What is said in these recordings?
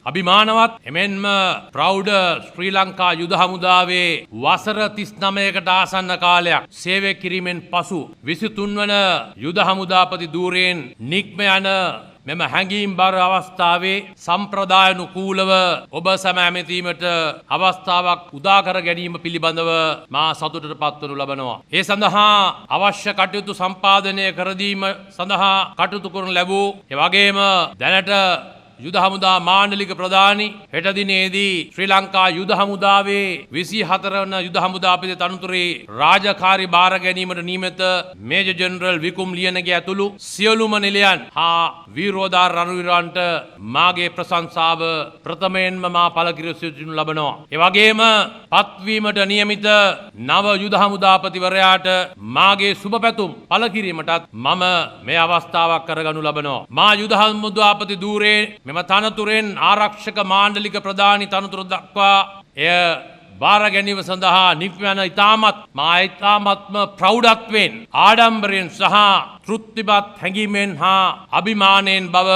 අභිමානවත් එමෙන්ම ප්‍රෞඩ ශ්‍රී ලංකා යුද හමුදාවේ වසර 39කට ආසන්න කාලයක් සේවය කිරීමෙන් පසු 23 වන යුද හමුදාපති ධූරයෙන් නික්ම යන මෙම හැඟීම් බර අවස්ථාවේ සම්ප්‍රදායනුකූලව ඔබ සැම ඇමතීමට අවස්ථාවක් උදා කර ගැනීම පිළිබඳව මා සතුටට පත්වනු ලබනවා. ඒ සඳහා අවශ්‍ය කටයුතු සම්පාදනය කර දීම සඳහා කටයුතු කරනු ලැබූ එවැගේම දැනට යුද හමුදා මාණ්ඩලික ප්‍රධානි හෙට දිනේදී ශ්‍රී ලංකා යුද හමුදාවේ 24 වන යුද හමුදාපති තනතුරේ රාජකාරී බාර ගැනීමට නියමිත මේජර් ජෙනරල් විකුම් ලියනගේ ඇතුළු සියලුම නිලයන් හා වීරෝදාර රණවීරයන්ට මාගේ ප්‍රශංසාව ප්‍රථමයෙන්ම මා පළ කර සිටිනු ලබනවා. ඒ වගේම පත්වීමට නියමිත නව යුද හමුදාපතිවරයාට මාගේ සුබ පැතුම් පළ කිරීමටත් මම මේ අවස්ථාවක් කරගනු ලබනවා. මා යුද හමුදාපති ධූරේ මෙම තනතුරෙන් ආරක්ෂක මාණ්ඩලික ප්‍රධානි තනතුර දක්වා එය බාර ගැනීම සඳහා නික්ම යන ඉතාමත්ම ප්‍රෞಢත්වයෙන් ආඩම්බරයෙන් සහ තෘප්තිමත් හැඟීමෙන් හා අභිමානයෙන් බව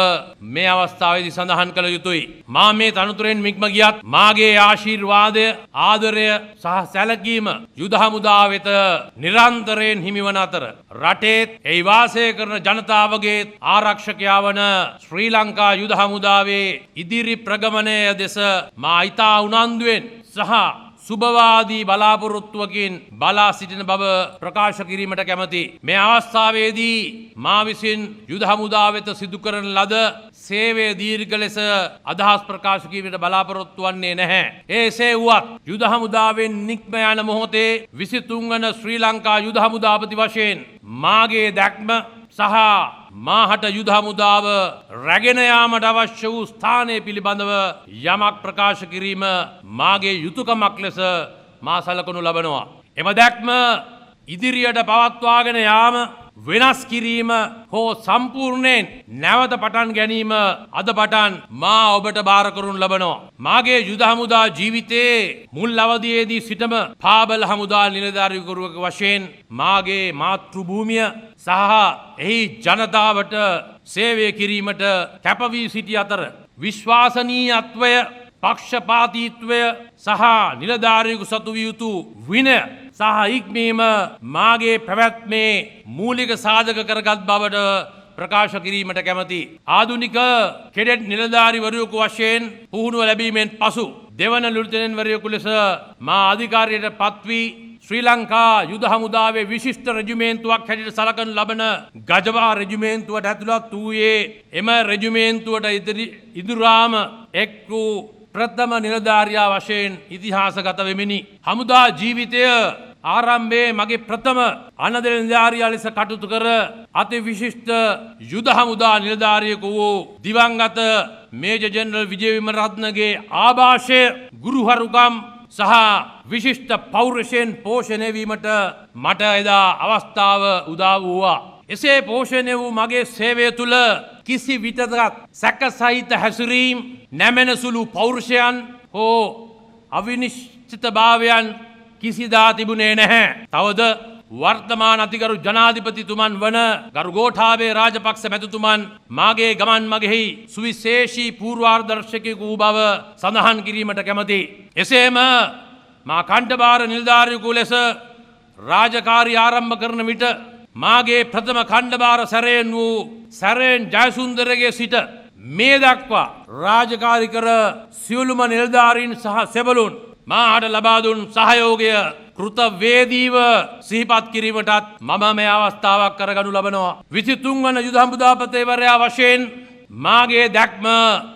මේ අවස්ථාවේදී සඳහන් කළ යුතුයි. මා මේ තනතුරෙන් නික්ම ගියත් මාගේ ආශිර්වාදය ආදරය සහ සැලකීම යුද හමුදාව වෙත නිරන්තරයෙන් හිමිවන අතර රටේත් එහි වාසය කරන ජනතාවගේ ආරක්ෂකයා වන ශ්‍රී ලංකා යුද හමුදාවේ ඉදිරි ප්‍රගමනය දෙස මා ඉතා උනන්දුවෙන් සහ සුභවාදී බලාපොරොත්තුවකින් බලා සිටින බව ප්‍රකාශ කිරීමට කැමැති. මේ අවස්ථාවේදී මා විසින් යුද හමුදාව වෙත සිදු කරන ලද සේවය දීර්ඝ ලෙස අදහස් ප්‍රකාශ කිරීමට බලාපොරොත්තු වන්නේ නැහැ. එසේ වුවත් යුද හමුදාවෙන් නික්ම යන මොහොතේ 23 වන ශ්‍රී ලංකා යුද හමුදාපති වශයෙන් මාගේ දැක්ම සහ මාහට යුද හමුදාව රැගෙන යාමට අවශ්‍ය වූ ස්ථානය පිළිබඳව යමක් ප්‍රකාශ කිරීම මාගේ යුතුයකමක් ලෙස මා සලකනු ලබනවා. එම දැක්ම ඉදිරියට පවත්වාගෙන යාම වෙනස් කිරීම හෝ සම්පූර්ණයෙන් නැවත පටන් ගැනීම අද පටන් මා ඔබට බාර කරනු ලබනවා. මාගේ යුද හමුදා ජීවිතයේ මුල් අවධියේදී සිටම පාබල හමුදා නිලධාරිවරයෙකු වශයෙන් මාගේ මාතෘ භූමිය සහ එහි ජනතාවට සේවය කිරීමට කැපවී සිටි අතර විශ්වාසනීයත්වය පක්ෂපාතීත්වය සහ නිලධාරියෙකු සතු විය යුතු විනය සහ ඉක්මීම මාගේ පැවැත්මේ මූලික සාධක කරගත් බවට ප්‍රකාශ කිරීමට කැමැති. ආධුනික කෙඩෙට් නිලධාරිවරයෙකු වශයෙන් පුහුණුව ලැබීමෙන් පසු දෙවන ලුතෙනන්වරයෙකු ලෙස මා අධිකාරියට පත්වී ශ්‍රී ලංකා යුද හමුදාවේ විශිෂ්ට රෙජිමේන්තුවක් හැටියට සලකනු ලබන ගජවා රෙජිමේන්තුවට ඇතුළත් වූයේ එම රෙජිමේන්තුවට ඉදිරියාම එක් වූ ප්‍රථම නිලධාරියා වශයෙන් ඉතිහාසගත වෙමිනි. හමුදා ජීවිතය ආරම්භයේ මගේ ප්‍රථම අනදෙල නිලධාරියා ලෙස කටයුතු කර අති විශිෂ්ට යුද හමුදා නිලධාරියෙකු වූ දිවංගත මේජර් ජෙනරල් විජය විමරත්නගේ ආభాෂය ගුරුහරුකම් සහ විශිෂ්ට පෞරුෂයෙන් පෝෂණය වීමට මට එදා අවස්ථාව උදා වූවා. එසේ පෝෂණය වූ මගේ සේවය තුළ කිසි විටකත් සැක සහිත හැසිරීම් නැමෙන සුළු පෞරුෂයන් හෝ අවිනිශ්චිතභාවයන් කිසිදා තිබුණේ නැහැ. තවද වර්තමාන අතිගරු ජනාධිපතිතුමන් වන ගරු ගෝඨාභය රාජපක්ෂ මැතිතුමන් මාගේ ගමන් මගෙහි සුවිශේෂී පූර්වාදර්ශකයෙකු වූ බව සඳහන් කිරීමට කැමැති. එසේම මා කණ්ඩභාර නිලධාරියෙකු ලෙස රාජකාරී ආරම්භ කරන විට මාගේ ප්‍රථම කණ්ඩභාර සැරයෙන් වූ සැරෙන් ජයසුන්දරගේ සිට මේ දක්වා රාජකාරී කර සියලුම නිලධාරීන් සහ සෙබළුන් මාහට ලබා දුන් සහයෝගය කෘතවේදීව සිහිපත් කිරීමටත් මම මේ අවස්ථාවක් කරගනු ලබනවා. 23 වන යුද හමුදාපතිවරයා වශයෙන් මාගේ දැක්ම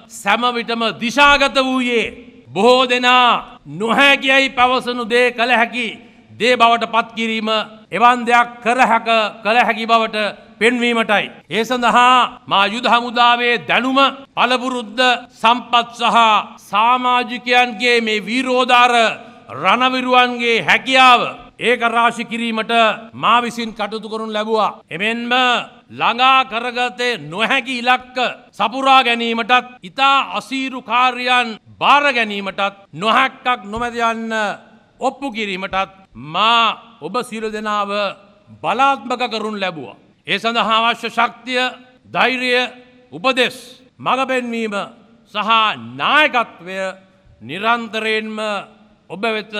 සෑම විටම දිශාගත වූයේ බොහෝ දෙනා නොහැකියයි පවසනු දේ කළ හැකි දේ බවට පත් කිරීම එවන් දෙයක් කළ හැකි බවට පෙන්වීමටයි. ඒ සඳහා මා යුද හමුදාවේ දැනුම පළපුරුද්ද සම්පත් සහ සමාජිකයන්ගේ මේ වීරෝදාර රණවිරුවන්ගේ හැකියාව ඒක රාශි කිරීමට මා විසින් කටයුතු කරනු ලැබුවා. එමෙන්ම ළඟා කරගතේ නොහැකි ඉලක්ක සපුරා ගැනීමටත් ඉතා අසීරු කාර්යයන් බාර ගැනීමටත් නොහැක්කක් නොමැද යන්න ඔප්පු කිරීමටත් මා ඔබ සියලු දෙනාව බලාත්මක කරනු ලැබුවා. ඒ සඳහා අවශ්‍ය ශක්තිය, ධෛර්යය, උපදෙස්, මඟ පෙන්වීම සහ නායකත්වය නිරන්තරයෙන්ම ඔබ වෙත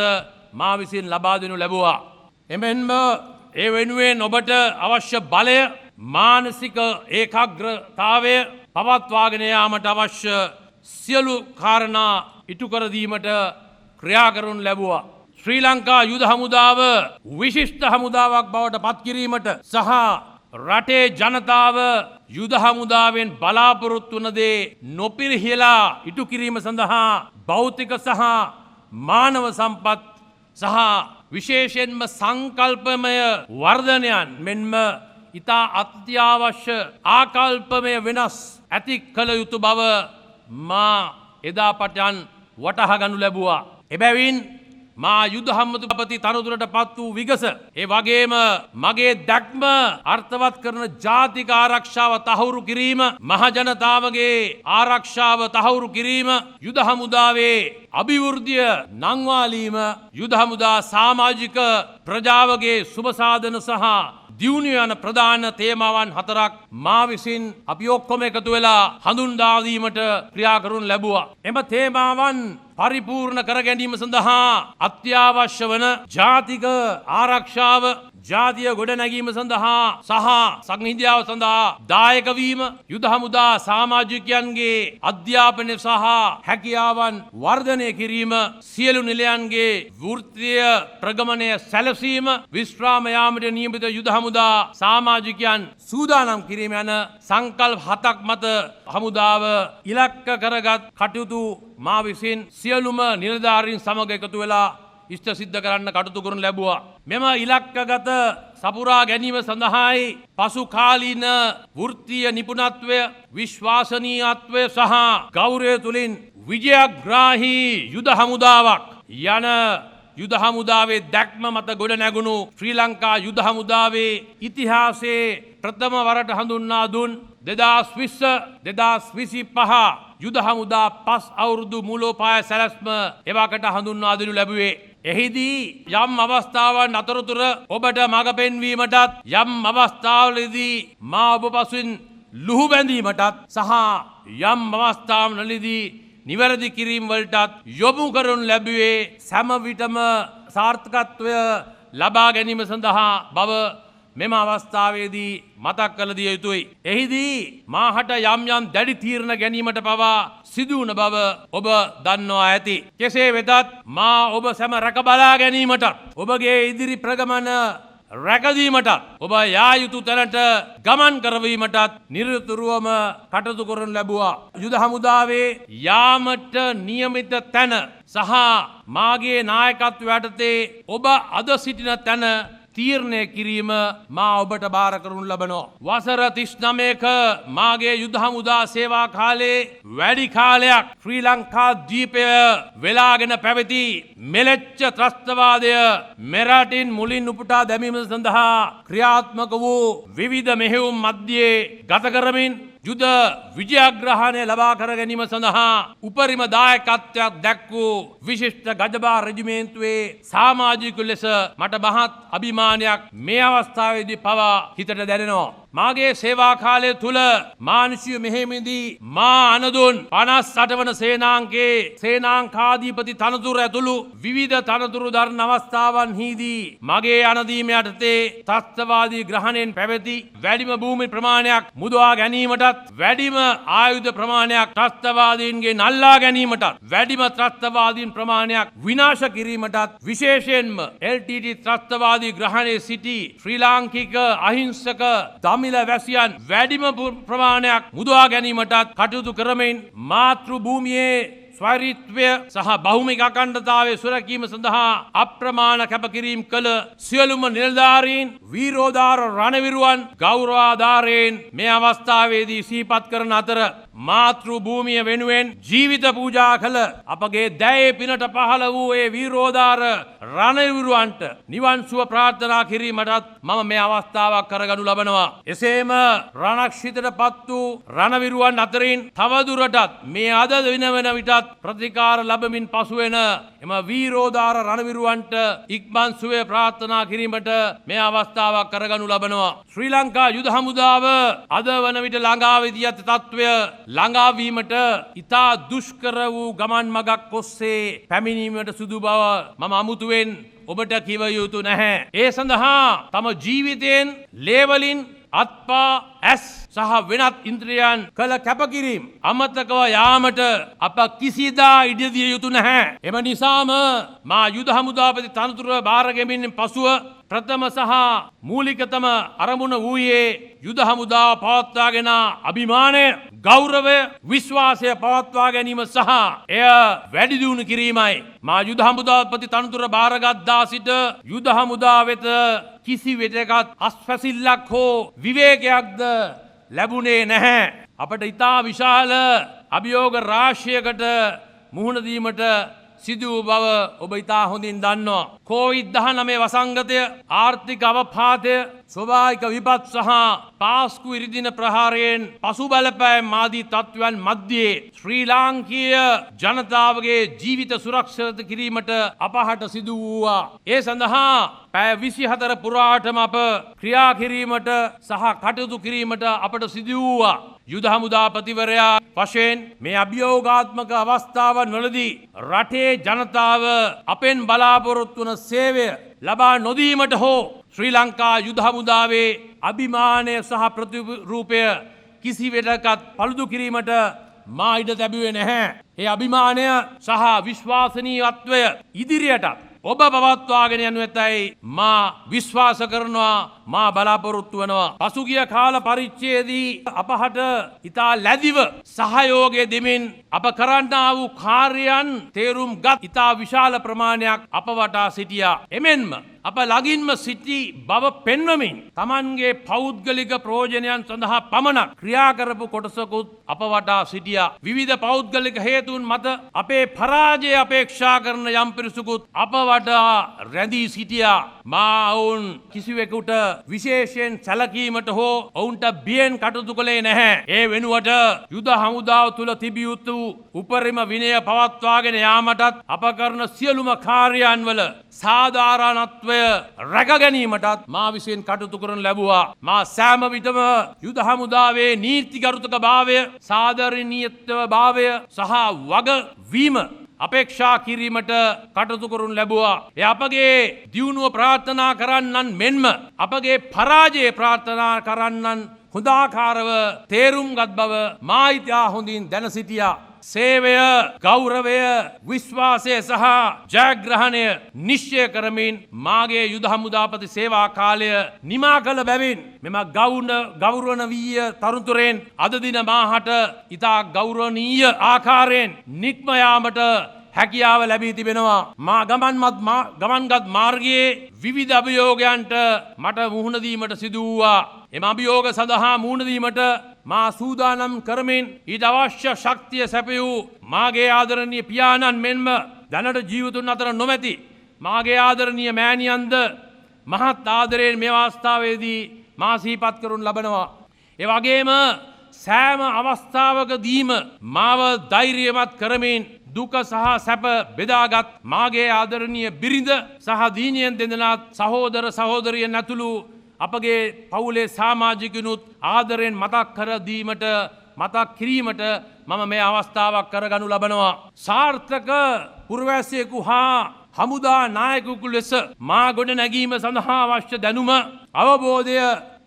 මා විසින් ලබා දෙනු ලැබුවා. එමෙන්ම ඒ වෙනුවෙන් ඔබට අවශ්‍ය බලය මානසික ඒකාග්‍රතාවය පවත්වාගෙන යාමට අවශ්‍ය සියලු කාරණා ඉටු කර දීමට ක්‍රියා කරනු ලැබුවා. ශ්‍රී ලංකා යුද හමුදාව විශිෂ්ට හමුදාවක් බවට පත් කිරීමට සහ රටේ ජනතාව යුද හමුදාවෙන් බලාපොරොත්තු වන දේ නොපිරිහෙලා ඉටු කිරීම සඳහා භෞතික සහ මානව සම්පත් සහ විශේෂයෙන්ම සංකල්පමය වර්ධනයන් මෙන්ම ඉතා අත්‍යවශ්‍ය ආකල්පමය වෙනස් ඇති කළ යුතු බව මා එදා පටන් වටහා ගනු ලැබුවා. එබැවින් මා යුද හමුදාපති තනතුරට පත් වූ විගස ඒ වගේම මගේ දැක්ම අර්ථවත් කරන ජාතික ආරක්ෂාව තහවුරු කිරීම මහජනතාවගේ ආරක්ෂාව තහවුරු කිරීම යුද හමුදාවේ අභිවෘද්ධිය නංවාලීම යුද හමුදා සමාජික ප්‍රජාවගේ සුබසාධන සහ දියුණුව යන ප්‍රධාන තේමාවන් 4ක් මා විසින් අපි ඔක්කොම එකතු වෙලා හඳුන්වා දීමට ක්‍රියා කරනු ලැබුවා. එම තේමාවන් පරිපූර්ණ කර ගැනීම සඳහා අත්‍යවශ්‍ය වන ජාතික ආරක්ෂාව ජාතිය ගොඩනැගීම සඳහා සහ සංහිඳියාව සඳහා දායක වීම යුද හමුදා සමාජිකයන්ගේ අධ්‍යාපනය සහ හැකියාවන් වර්ධනය කිරීම සියලු නිලයන්ගේ වෘත්තීය ප්‍රගමනය සැලසීම විශ්‍රාම යාමට නියමිත යුද හමුදා සමාජිකයන් සූදානම් කිරීම යන සංකල්ප 7ක් මත හමුදාව ඉලක්ක කරගත් කටයුතු මා විසින් සියලුම නිලධාරීන් සමග එකතු වෙලා ඉෂ්ට සිද්ධ කරන්න කටයුතු කරනු ලැබුවා. මෙම ඉලක්කගත සපුරා ගැනීම සඳහායි පසු කාලීන වෘත්තීය නිපුණත්වය විශ්වාසනීයත්වය සහ ගෞරවය තුළින් විජයග්‍රාහී යුද හමුදාවක් යන යුද හමුදාවේ දැක්ම මත ගොඩ නැගුණු ශ්‍රී ලංකා යුද හමුදාවේ ඉතිහාසයේ ප්‍රථම වරට හඳුන්වා දුන් 2020-2025 යුද හමුදා 5 අවුරුදු මූලෝපාය සැලැස්ම එවකට හඳුන්වා දෙනු ලැබුවේ. එහිදී යම් අවස්ථාවන් අතරතුර ඔබට මඟ පෙන්වීමටත් යම් අවස්ථාවලදී මා ඔබ පසුවෙන් ලුහු බැඳීමටත් සහ යම් අවස්ථාවලදී නිවැරදි කිරීම වලටත් යොමු කරනු ලැබුවේ සෑම විටම සාර්ථකත්වය ලබා ගැනීම සඳහා බව මෙම අවස්ථාවේදී මතක් කළ දිය යුතුයි. එහිදී මාහට යම් යම් දැඩි තීරණ ගැනීමට පවා සිදුවන බව ඔබ දන්නවා ඇති. කෙසේ වෙතත් මා ඔබ සැම රැක බලා ගැනීමටත් ඔබගේ ඉදිරි ප්‍රගමන රැකදීමටත් ඔබ යා යුතු තැනට ගමන් කරවීමටත් නිරතුරුවම කටයුතු කරනු ලැබුවා. යුද හමුදාවේ යාමට නියමිත තැන සහ මාගේ නායකත්වය යටතේ ඔබ අද සිටින තැන තීරණය කිරීම මා ඔබට බාර කරනු ලබනවා. වසර 39ක මාගේ යුද හමුදා සේවා කාලේ වැඩි කාලයක් ශ්‍රී ලංකා දීපය වෙලාගෙන පැවති මෙලෙච්ච ත්‍රස්තවාදය මෙරටින් මුලින් උපුටා දැමීම සඳහා ක්‍රියාත්මක වූ විවිධ මෙහෙයුම් මධ්‍යයේ ගත කරමින් යුද විජයග්‍රහණය ලබා කර ගැනීම සඳහා උපරිම දායකත්වයක් දැක්වූ විශිෂ්ට ගජබා රෙජිමේන්තුවේ සමාජිකයකු ලෙස මට මහත් අභිමානයක් මේ අවස්ථාවේදී පවා හිතට දැනෙනවා. මාගේ සේවා කාලය තුල මානුෂීය මෙහෙයුමේදී මා අනදුන් 58 වන සේනාංකේ සේනාංකාධිපති තනතුර ඇතුළු විවිධ තනතුරු දරන අවස්ථාවන්හිදී මගේ අනදීම යටතේ ත්‍රස්තවාදී ග්‍රහණයෙන් පැවති වැඩිම භූමි ප්‍රමාණයක් මුදවා ගැනීමටත් වැඩිම ආයුධ ප්‍රමාණයක් ත්‍රස්තවාදීන්ගෙන් අල්ලා ගැනීමටත් වැඩිම ත්‍රස්තවාදීන් ප්‍රමාණයක් විනාශ කිරීමටත් විශේෂයෙන්ම LTT ත්‍රස්තවාදී ග්‍රහණයේ සිටි ශ්‍රී ලාංකික අහිංසක දමිළ වැසියන් වැඩිම ප්‍රමාණයක් මුදවා ගැනීමටත් කටයුතු කරමින් මාතෘ භූමියේ ස්වෛරීත්වය සහ බහුමික අඛණ්ඩතාවය සුරැකීම සඳහා අප්‍රමාණ කැපකිරීම් කළ සියලුම නිලධාරීන් වීරෝදාර රණවිරුවන් ගෞරවාදාරයෙන් මේ අවස්ථාවේදී සිහිපත් කරන අතර මාතෘ භූමිය වෙනුවෙන් ජීවිත පූජා කළ අපගේ දැයේ පිනට පහළ වූ ඒ වීරෝදාර රණවිරුවන්ට නිවන් සුව ප්‍රාර්ථනා කිරීමටත් මම මේ අවස්ථාවක් කරගනු ලබනවා. එසේම රණක්ෂිතට පත් වූ රණවිරුවන් අතරින් තවදුරටත් මේ අද වෙන විටත් ප්‍රතිකාර ලැබමින් පසුවෙන එම වීරෝදාර රණවිරුවන්ට ඉක්මන් සුවය ප්‍රාර්ථනා කිරීමට මේ අවස්ථාවක් කරගනු ලබනවා. ශ්‍රී ලංකා යුද හමුදාව අද වන විට ළඟා වී ඇති තත්ත්වය ළඟාවීමට ඉතා දුෂ්කර වූ ගමන් මගක් ඔස්සේ පැමිණීමට සිදු බව මම අමුතුවෙන් ඔබට කිව යුතු නැහැ. ඒ සඳහා තම ජීවිතයෙන් ලේවලින් අත්පා ඇස් සහ වෙනත් ඉන්ද්‍රියන් කළ කැපකිරීම අමතකව යාමට අප කිසිදා ඉඩදිය යුතු නැහැ. එම නිසාම මා යුද හමුදාපති තනතුර භාරගැනීමෙන් පසුව ප්‍රථම සහ මූලිකතම අරමුණ වූයේ යුද හමුදාව පවත්වාගෙන අභිමානය, ගෞරවය, විශ්වාසය පවත්වා ගැනීම සහ එය වැඩි දියුණු කිරීමයි. මා යුද හමුදාපති තනතුර භාරගත්දා සිට යුද හමුදාව වෙත කිසි විටකත් අස්වැසිල්ලක් හෝ විවේකයක්ද ලැබුණේ නැහැ. අපට ඉතා විශාල අභියෝග රාශියකට මුහුණ දීමට සිදු වූ බව ඔබ ඉතා හොඳින් දන්නවා. COVID-19 වසංගතය, ආර්ථික අවපාතය, ස්වභාවික විපත් සහ පාස්කු ඉරිදින ප්‍රහාරයෙන් පසු බලපෑම් ආදී තත්ත්වයන් මැද්දේ ශ්‍රී ලාංකීය ජනතාවගේ ජීවිත සුරක්ෂිත කිරීමට අපහට සිදු වූවා. ඒ සඳහා පැය 24 පුරාටම අප ක්‍රියා කිරීමට සහ කටයුතු කිරීමට අපට සිදු වූවා. යුද හමුදාපතිවරයා වශයෙන් මේ අභියෝගාත්මක අවස්ථාවන් වලදී රටේ ජනතාව අපෙන් බලාපොරොත්තු වන සේවය ලබා නොදීමට හෝ ශ්‍රී ලංකා යුද හමුදාවේ අභිමානය සහ ප්‍රතිරූපය කිසි වෙලකත් පළුදු කිරීමට මා ඉඩ තැබුවේ නැහැ. ඒ අභිමානය සහ විශ්වාසනීයත්වය ඉදිරියටත් ඔබ පවත්වාගෙන යනු ඇතැයි මා විශ්වාස කරනවා, මා බලාපොරොත්තු වනවා. පසුගිය කාල පරිච්ඡේදයේ අපහට ඉතා ලැබිව සහයෝගය දෙමින් අප කරන්නා වූ කාර්යයන් තේරුම් ගත් ඉතා විශාල ප්‍රමාණයක් අප වටා සිටියා. එමෙන්ම අප ළඟින්ම සිටි බව පෙන්වමින් තමන්ගේ පෞද්ගලික ප්‍රයෝජනයන් සඳහා පමණක් ක්‍රියා කරපු කොටසකුත් අප වටා සිටියා. විවිධ පෞද්ගලික හේතුන් මත අපේ පරාජය අපේක්ෂා කරන යම් පිරිසකුත් අප වටා රැඳී සිටියා. මා ඔවුන් කිසිවෙකුට විශේෂයෙන් සැලකීමට හෝ ඔවුන්ට බියෙන් කටයුතු කළේ නැහැ. ඒ වෙනුවට යුද හමුදාව තුළ තිබිය යුතු උපරිම විනය පවත්වාගෙන යාමටත් අප කරන සියලුම කාර්යයන් වල සාධාරණත්වය රැක ගැනීමටත් මා විසින් කටයුතු කරන ලැබුවා. මා සෑම විටම යුද හමුදාවේ නීතිගරුතක භාවය, සාධාරණීයත්ව භාවය සහ වගවීම අපේක්ෂා කිරීමට කටයුතු කරනු ලැබුවා. එය අපගේ දියුණුව ප්‍රාර්ථනා කරන්නන් මෙන්ම අපගේ පරාජය ප්‍රාර්ථනා කරන්නන් හොඳාකාරව තේරුම් ගත් බව මා ඉතා හොඳින් දැන සිටියා. සේවය, ගෞරවය, විශ්වාසය සහ ජයග්‍රහණය නිශ්චය කරමින් මාගේ යුද හමුදාපති සේවා කාලය නිමා කළ බැවින් මෙම ගෞරවණීය තරුතුරෙන් අද දින මාහට ඉතා ගෞරවනීය ආකාරයෙන් නික්ම යාමට හැකියාව ලැබී තිබෙනවා. මා ගමන්ගත් මාර්ගයේ විවිධ අභියෝගයන්ට මට මුහුණ දීමට සිදු වූවා. එම අභියෝග සඳහා මුහුණ දීමට මා සූදානම් කරමින් ඊට අවශ්‍ය ශක්තිය සැපයූ මාගේ ආදරණීය පියාණන් මෙන්ම දැනට ජීවිතුන් අතර නොමැති මාගේ ආදරණීය මෑණියන්ද මහත් ආදරයෙන් මේ අවස්ථාවේදී මා සිහිපත් කරනු ලබනවා. ඒ වගේම සෑම අවස්ථාවකදීම මාව ධෛර්යමත් කරමින් දුක සහ සැප බෙදාගත් මාගේ ආදරණීය බිරිඳ සහ දීනියන් දෙදෙනාත් සහෝදර සහෝදරියන් ඇතුළු අපගේ පවුලේ සමාජිකනුත් ආදරයෙන් මතක් කර දීමට, මතක් කිරීමට මම මේ අවස්ථාවක් කරගනු ලබනවා. සාර්ථක පුරවැසියෙකු හා හමුදා නායකයෙකු ලෙස මා ගොඩ නැගීම සඳහා අවශ්‍ය දැනුම, අවබෝධය,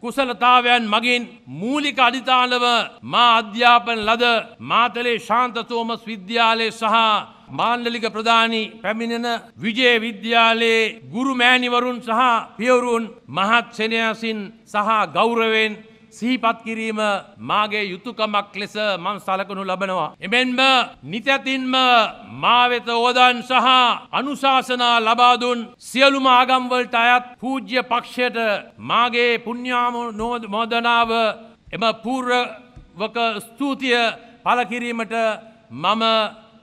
කුසලතාවයන් මගින් මූලික අධිතානව මා අධ්‍යාපන ලද මාතලේ ශාන්ත තෝමස් විද්‍යාලය සහ මාණ්ඩලික ප්‍රධානී පැමිණෙන විජය විද්‍යාලයේ ගුරු මෑණිවරුන් සහ පියවරුන් මහත් සෙනෙහසින් සහ ගෞරවයෙන් සිහිපත් කිරීම මාගේ යුතුයකමක් ලෙස මම සලකනු ලබනවා. එමෙන්ම නිතැතින්ම මා වෙත ඕදාන් සහ අනුශාසනා ලබා දුන් සියලුම ආගම් වලට අයත් පූජ්‍ය පක්ෂයට මාගේ පුණ්‍යානුමෝදනාව එම පූර්වක ස්තුතිය පළ කිරීමට මම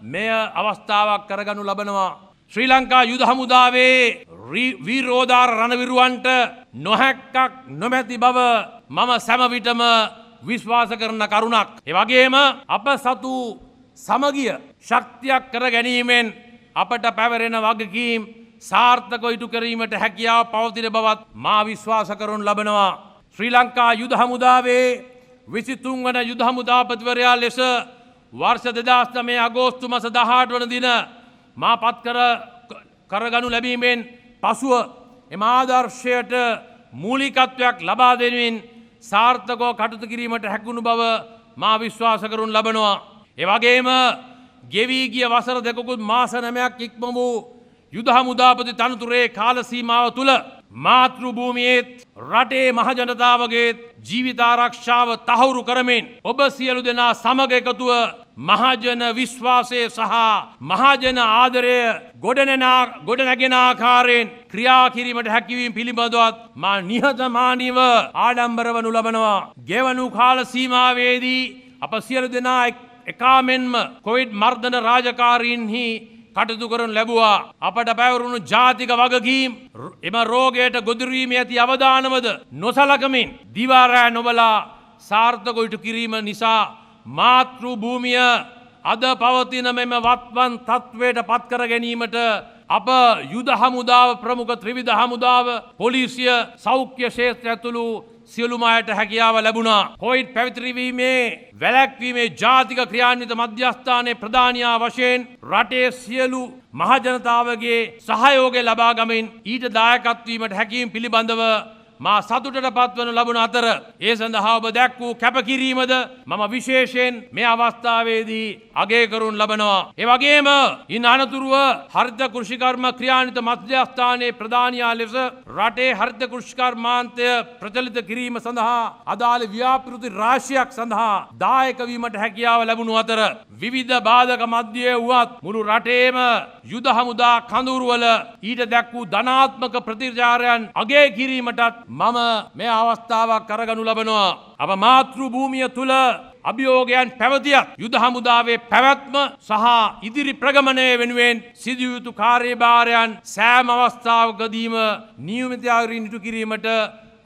මෙය අවස්ථාවක් කරගනු ලබනවා. ශ්‍රී ලංකා යුද හමුදාවේ වීරෝදාර රණවිරුවන්ට නොහැක්කක් නොමැති බව මම සැම විටම විශ්වාස කරන කරුණක්. ඒ වගේම අප සතු සමගිය ශක්තියක් කර ගැනීමෙන් අපට පැවරෙන වගකීම් සාර්ථකව ඉටු කිරීමට හැකියාව පවතින බවත් මා විශ්වාස කරනු ලබනවා. ශ්‍රී ලංකා යුද හමුදාවේ 23 වන යුද හමුදාපතිවරයා ලෙස වර්ෂ 2009 අගෝස්තු මාස 18 වන දින මා පත් කරගනු ලැබීමෙන් පසුව එම ආදර්ශයට මූලිකත්වයක් ලබා දෙමින් සාර්ථකව කටයුතු කිරීමට හැකිවුණු බව මා විශ්වාස කරනු ලබනවා. ඒ වගේම ගෙවී ගිය වසර දෙකකුත් මාස 9ක් ඉක්ම වූ යුද හමුදාපති තනතුරේ කාල සීමාව තුළ මාතෘ භූමියේත් රටේ මහජනතාවගේ ජීවිත ආරක්ෂාව තහවුරු කරමින් ඔබ සියලු දෙනා සමග එකතුව මහජන විශ්වාසය සහ මහජන ආදරය ගොඩනැගෙන ආකාරයෙන් ක්‍රියා කිරීමට හැකිවීම පිළිබඳවත් මා නිහතමානීව ආඩම්බර වනු ලබනවා. ගෙවනු කාල සීමාවේදී අප සියලු දෙනා එකාමෙන්ම කොවිඩ් මර්ධන රාජකාරීන්හි කටයුතු කරනු ලැබුවා. අපට පැවරුණු ජාතික වගකීම් එම රෝගයට ගොදුරීමේ ඇති අවදානමද නොසලකමින් දිවා රෑ නොබලා සාර්ථකව ඉටු කිරීම නිසා මාතෘ භූමිය අද පවතින මෙම වත්වන් තත්වයට පත් කර ගැනීමට අප යුද හමුදාව ප්‍රමුඛ ත්‍රිවිධ හමුදාව පොලිසිය සෞඛ්‍ය ක්ෂේත්‍රය ඇතුළු සියලුම අයට හැකියාව ලැබුණා. කොවිඩ් පැවැත්වීමේ වැළැක්වීමේ ජාතික ක්‍රියාන්විත මධ්‍යස්ථානයේ ප්‍රධානියා වශයෙන් රටේ සියලු මහජනතාවගේ සහයෝගය ලබා ගමින් ඊට දායකත්ව වීමට හැකියීම පිළිබඳව මා සතුටට පත්වනු ලබන අතර ඒ සඳහා ඔබ දැක් වූ කැපකිරීමද මම විශේෂයෙන් මේ අවස්ථාවේදී අගය කරනු ලබනවා. ඒ වගේම ඉන් අනතුරුව හරිත කෘෂිකර්ම ක්‍රියාන්විත මධ්‍යස්ථානයේ ප්‍රධානියා ලෙස රටේ හරිත කෘෂිකර්මාන්තය ප්‍රචලිත කිරීම සඳහා අදාළ ව්‍යාපෘති රාශියක් සඳහා දායක වීමට හැකියාව ලැබුණු අතර විවිධ බාධක මැද්දේ වුවත් මුළු රටේම යුද හමුදා කඳවුරුවල ඊට දැක් වූ ධනාත්මක ප්‍රතිචාරයන් අගය කිරීමටත් මම මේ අවස්ථාවක් කරගනු ලබනවා. අප මාතෘ භූමිය තුළ අභියෝගයන් පැවතියත් යුද හමුදාවේ පැවැත්ම සහ ඉදිරි ප්‍රගමනය වෙනුවෙන් සිදුවිය යුතු කාර්යභාරයන් සෑම අවස්ථාවකදීම නියමිතව ඉටු කිරීමට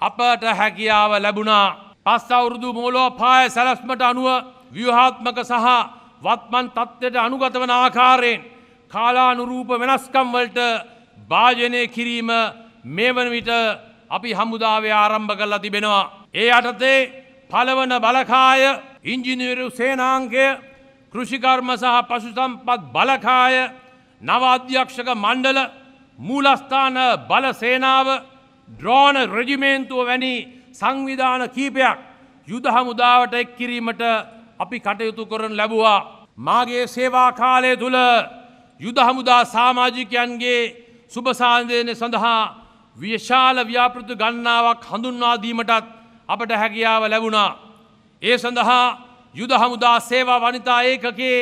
අපට හැකියාව ලැබුණා. පස් අවුරුදු මූලෝපාය සැලැස්මට අනුව ව්‍යුහාත්මක සහ වත්මන් තත්ත්වයට අනුගත වන ආකාරයෙන් කාලානුරූප වෙනස්කම් වලට භාජනය කිරීම මේ වන විට අපි හමුදාවේ ආරම්භ කරලා තිබෙනවා. ඒ යටතේ පළවන බලකාය ඉංජිනේරු සේනාංගය කෘෂිකර්ම සහ පශු සම්පත් බලකාය නව අධ්‍යක්ෂක මණ්ඩල මූලස්ථාන බල සේනාව ඩ්‍රෝන රෙජිමේන්තුව වැනි සංවිධාන කීපයක් යුද හමුදාවට එක් කිරීමට අපි කටයුතු කරනු ලැබුවා. මාගේ සේවා කාලය තුළ යුද හමුදා සමාජිකයන්ගේ සුබ සාධනය සඳහා විශාල ව්‍යාපෘති ගණනාවක් හඳුන්වා දීමටත් අපට හැකියාව ලැබුණා. ඒ සඳහා යුද හමුදා සේවා වනිතා ඒකකේ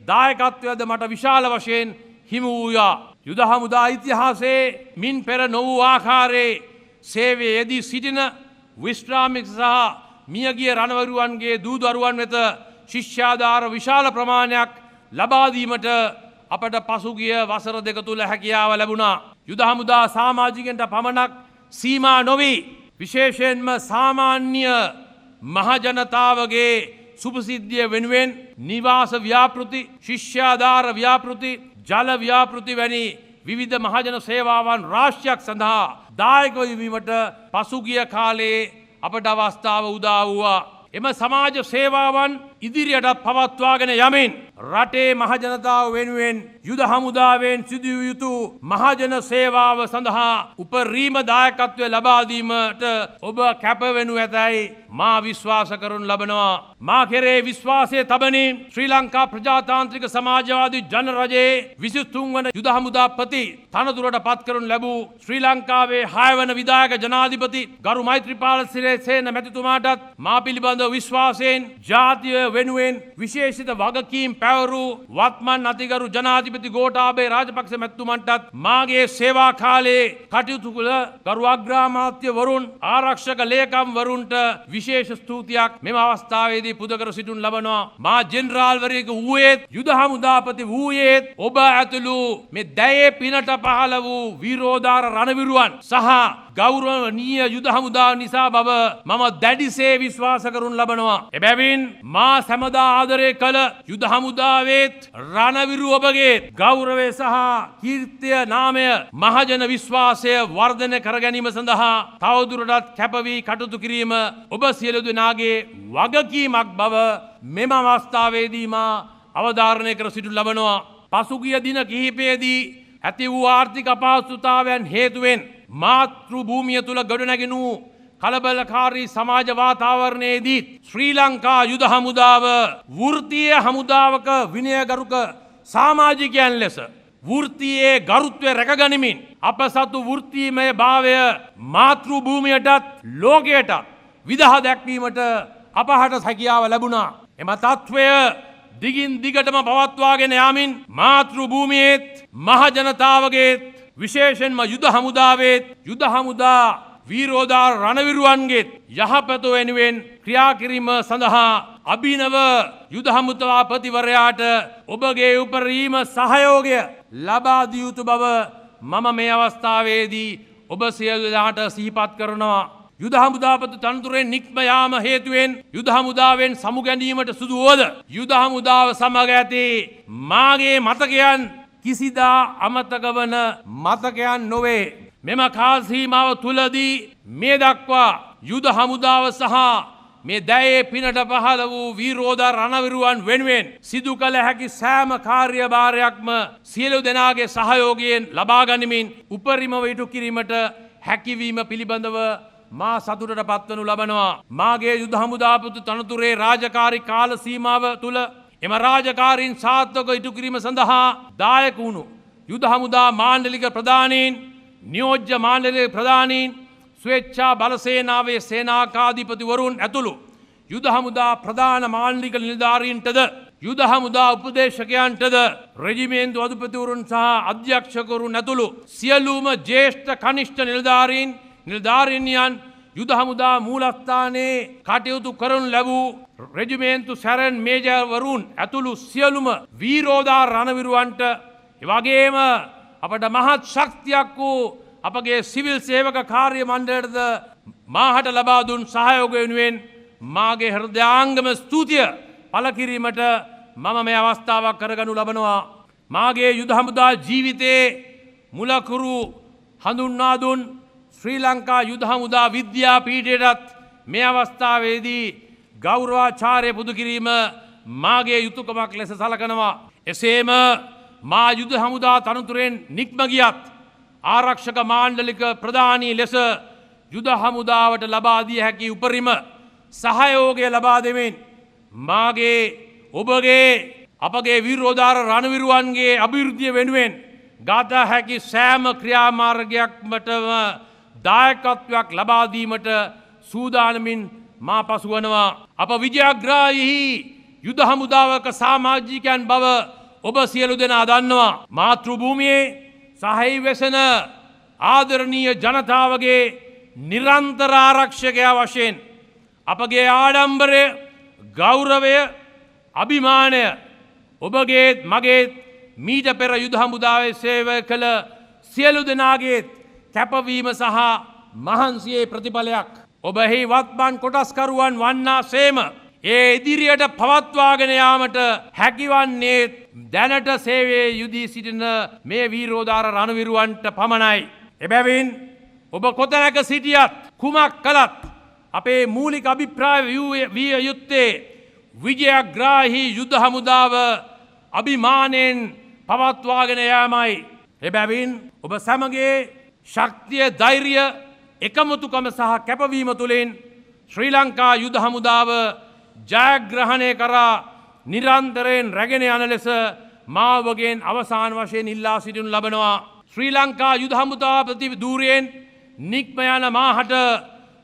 දායකත්වයද මට විශාල වශයෙන් හිමි වූයා. යුද හමුදා ඉතිහාසයේ මින් පෙර නොවූ ආකාරයේ සේවයේ යෙදී සිටින විශ්‍රාමික සහ මියගිය රණවරුවන්ගේ දූදරුවන් වෙත ශිෂ්‍යාධාර විශාල ප්‍රමාණයක් ලබා දීමට අපට පසුගිය වසර දෙක තුළ හැකියාව ලැබුණා. යුද හමුදා සමාජිකයන්ට පමණක් සීමා නොවී විශේෂයෙන්ම සාමාන්‍ය මහජනතාවගේ සුපසිද්ධිය වෙනුවෙන් නිවාස ව්‍යාපෘති ශිෂ්‍යාධාර ව්‍යාපෘති ජල ව්‍යාපෘති වැනි විවිධ මහජන සේවාවන් රාශියක් සඳහා දායක වීමට පසුගිය කාලයේ අපට අවස්ථාව උදා වූවා. එම සමාජ සේවාවන් ඉදිරියටත් පවත්වාගෙන යමින් රටේ මහජනතාව වෙනුවෙන් යුද හමුදාවෙන් සිදුවිය යුතු මහජන සේවාව සඳහා උපරිම දායකත්වය ලබා දීමට ඔබ කැප වෙනු ඇතැයි මා විශ්වාස කරනු ලබනවා. මා කෙරේ විශ්වාසය තබමින් ශ්‍රී ලංකා ප්‍රජාතාන්ත්‍රික සමාජවාදී ජනරජයේ 23 වන යුද හමුදාපති තනතුරට පත් කරනු ලැබූ ශ්‍රී ලංකාවේ 6 වන විධායක ජනාධිපති ගරු මෛත්‍රීපාල සිරිසේන මැතිතුමාටත් මා පිළිබඳ විශ්වාසයෙන් ජාතිය වෙනුවෙන් විශේෂිත වගකීම් පැවරු වත්මන් අතිගරු ජනාධිපති ගෝඨාභය රාජපක්ෂ මැතිතුමන්ටත් මාගේ සේවා කාලයේ කටයුතු කළ ගරු අග්‍රාමාත්‍යවරුන් ආරක්ෂක ලේකම්වරුන්ට විශේෂ ස්තුතියක් මෙම අවස්ථාවේදී පුද කර සිටිනු ලබනවා. මා ජෙනරාල්වරයෙකු වූයේත් යුද හමුදාපති වූයේත් ඔබ ඇතුළු මේ දැයේ පිනට පහළ වූ වීරෝදාර රණවිරුවන් සහ ගෞරවනීය යුද හමුදාව නිසා බව මම දැඩිසේ විශ්වාස කරනු ලබනවා. එබැවින් මා මා සැමදා ආදරය කළ යුද හමුදාවේත් රණවිරු ඔබගේ ගෞරවය සහ කීර්තිය නාමය මහජන විශ්වාසය වර්ධනය කර ගැනීම සඳහා තවදුරටත් කැපවී කටයුතු කිරීම ඔබ සියලු දෙනාගේ වගකීමක් බව මෙම අවස්ථාවේදී මා අවධාරණය කර සිටු ලබනවා. පසුගිය දින කිහිපයේදී ඇති වූ ආර්ථික අපහසුතාවයන් හේතුවෙන් මාතෘ භූමිය තුල ගොඩනැගෙන කලබලකාරී සමාජ වාතාවරණයේදී ශ්‍රී ලංකා යුද හමුදාව වෘත්තීය හමුදාවක විනයගරුක සමාජිකයන් ලෙස වෘත්තීයේ ගරුත්වය රැකගනිමින් අප සතු වෘත්තීමය භාවය මාතෘ භූමියටත් ලෝකයටත් විදහා දැක්වීමට අපහට හැකියාව ලැබුණා. එම තත්ත්වය දිගින් දිගටම පවත්වාගෙන යාමින් මාතෘ භූමියේත් මහ ජනතාවගේත් විශේෂයෙන්ම යුද හමුදාවේත් යුද හමුදා වීරෝදාර රණවිරුවන්ගේත් යහපත වෙනුවෙන් ක්‍රියා කිරීම සඳහා අභිනව යුද හමුදාපතිවරයාට ඔබගේ උපරිම සහයෝගය ලබා දිය යුතු බව මම මේ අවස්ථාවේදී ඔබ සියලු දෙනාට සිහිපත් කරනවා. යුද හමුදාපති තනතුරෙන් නික්ම යාම හේතුවෙන් යුද හමුදාවෙන් සමුගැනීමට සිදු වූද යුද හමුදාව සමග ඇති මාගේ මතකයන් කිසිදා අමතක වන මතකයන් නොවේ. මෙම කාල සීමාව තුලදී මේ දක්වා යුද හමුදාව සහ මේ දැයේ පිනට පහළ වූ වීරෝදාර රණවිරුවන් වෙනුවෙන් සිදු කළ හැකි සෑම කාර්යභාරයක්ම සියලු දෙනාගේ සහයෝගයෙන් ලබා ගනිමින් උපරිමව ඉටු කිරීමට හැකියවීම පිළිබඳව මා සතුටට පත්වනු ලබනවා. මාගේ යුද හමුදාපති තනතුරේ රාජකාරී කාල සීමාව තුල එම රාජකාරීන් සාර්ථකව ඉටු කිරීම සඳහා දායක වුණු යුද හමුදා මාණ්ඩලික ප්‍රධානීන් නියෝජ්‍ය මාණ්ඩලික ප්‍රධානීන් ස්වේච්ඡා බලසේනාවේ සේනාකාධිපතිවරුන් ඇතුළු යුද හමුදා ප්‍රධාන මාණ්ඩලික නිලධාරීන්ටද යුද හමුදා උපදේශකයන්ටද රෙජිමේන්තු අධිපතිවරුන් සහ අධ්‍යක්ෂකවරුන් ඇතුළු සියලුම ජ්‍යෙෂ්ඨ කනිෂ්ඨ නිලධාරීන්යන් යුද හමුදා මූලස්ථානයේ කටයුතු කරනු ලැබූ රෙජිමේන්තු සැරන් මේජර්වරුන් ඇතුළු සියලුම වීරෝදාර රණවිරුවන්ට එවැගේම අපට මහත් ශක්තියක් වූ අපගේ සිවිල් සේවක කාර්ය මණ්ඩලයටද මාහට ලබා දුන් සහයෝගය වෙනුවෙන් මාගේ හෘදයාංගම ස්තුතිය පළ කිරීමට මම මේ අවස්ථාවක් කරගනු ලබනවා. මාගේ යුද හමුදා ජීවිතයේ මුලකුරු හඳුන්වා දුන් ශ්‍රී ලංකා යුද හමුදා විද්‍යාපීඨයටත් මේ අවස්ථාවේදී ගෞරවාචාර්ය පුද කිරීම මාගේ යුතුයකමක් ලෙස සලකනවා. එසේම මා යුද හමුදා තනතුරෙන් නික්ම ගියත් ආරක්ෂක මාණ්ඩලික ප්‍රධානී ලෙස යුද හමුදාවට ලබා දිය හැකි උපරිම සහයෝගය ලබා දෙමින් මාගේ ඔබගේ අපගේ වීරෝදාර රණවිරුවන්ගේ අභිවෘද්ධිය වෙනුවෙන් ගත හැකි සෑම ක්‍රියාමාර්ගයක්මටම දායකත්වයක් ලබා දීමට සූදානමින් මා පසුවනවා. අප විජයග්‍රාහී යුද හමුදාවක සමාජිකයන් බව ඔබ සියලු දෙනා දන්නවා. මාතෘ භූමියේ සහයි වෙසෙන ආදරණීය ජනතාවගේ නිරන්තර ආරක්ෂකයා වශයෙන් අපගේ ආඩම්බරය ගෞරවය අභිමානය ඔබගේත් මගේත් මීට පෙර යුද හමුදාවේ සේවය කළ සියලු දෙනාගේත් කැපවීම සහ මහන්සියේ ප්‍රතිඵලයක්. ඔබ එහි වත්මන් කොටස්කරුවන් වන්නා සේම ඒ ඉදිරියට පවත්වාගෙන යාමට හැකිවන්නේ දැනට සේවයේ යෙදී සිටින මේ වීරෝදාර රණවිරුවන්ට පමණයි. එබැවින් ඔබ කොතැනක සිටියත් කුමක් කළත් අපේ මූලික අභිප්‍රාය විය යුත්තේ විජයග්‍රාහී යුද හමුදාව අභිමානයෙන් පවත්වාගෙන යාමයි. එබැවින් ඔබ සමගේ ශක්තිය ධෛර්ය එකමුතුකම සහ කැපවීම තුළින් ශ්‍රී ලංකා යුද හමුදාව ජයග්‍රහණය කරා නිරන්තරයෙන් රැගෙන යන ලෙස මාවගෙන් අවසාන වශයෙන් ඉල්ලා සිටිනු ලබනවා. ශ්‍රී ලංකා යුද හමුදාපති ධූරයෙන් නික්ම යන මාහට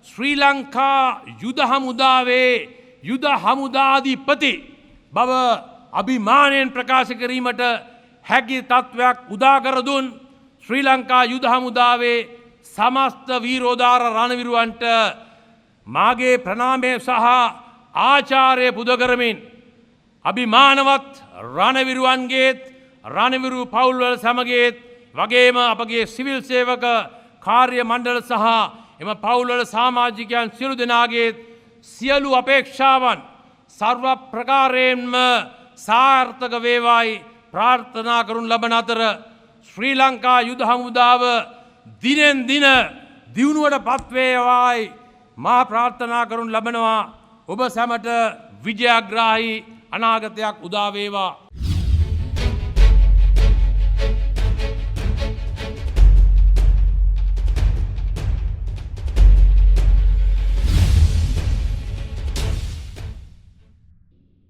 ශ්‍රී ලංකා යුද හමුදාවේ යුද හමුදාධිපති බව අභිමානයෙන් ප්‍රකාශ කිරීමට හැකි තත්ත්වයක් උදා කර දුන් ශ්‍රී ලංකා යුද හමුදාවේ සමස්ත වීරෝදාර රණවිරුවන්ට මාගේ ප්‍රණාමය සහ ආචාර්ය පුද කරමින් අභිමානවත් රණවිරුවන්ගේත් රණවිරු පවුල්වල සමගේත් වගේම අපගේ සිවිල් සේවක කාර්ය මණ්ඩල සහ එම පවුල්වල සමාජිකයන් සියලු දෙනාගේ සියලු අපේක්ෂාවන් සර්ව ප්‍රකාරයෙන්ම සාර්ථක වේවායි ප්‍රාර්ථනා කරනු ලබන අතර ශ්‍රී ලංකා යුද හමුදාව දිනෙන් දින දියුණුවට පත්වේවායි මා ප්‍රාර්ථනා කරනු ලබනවා. ඔබ සැමට විජයග්‍රාහී අනාගතයක් උදා වේවා.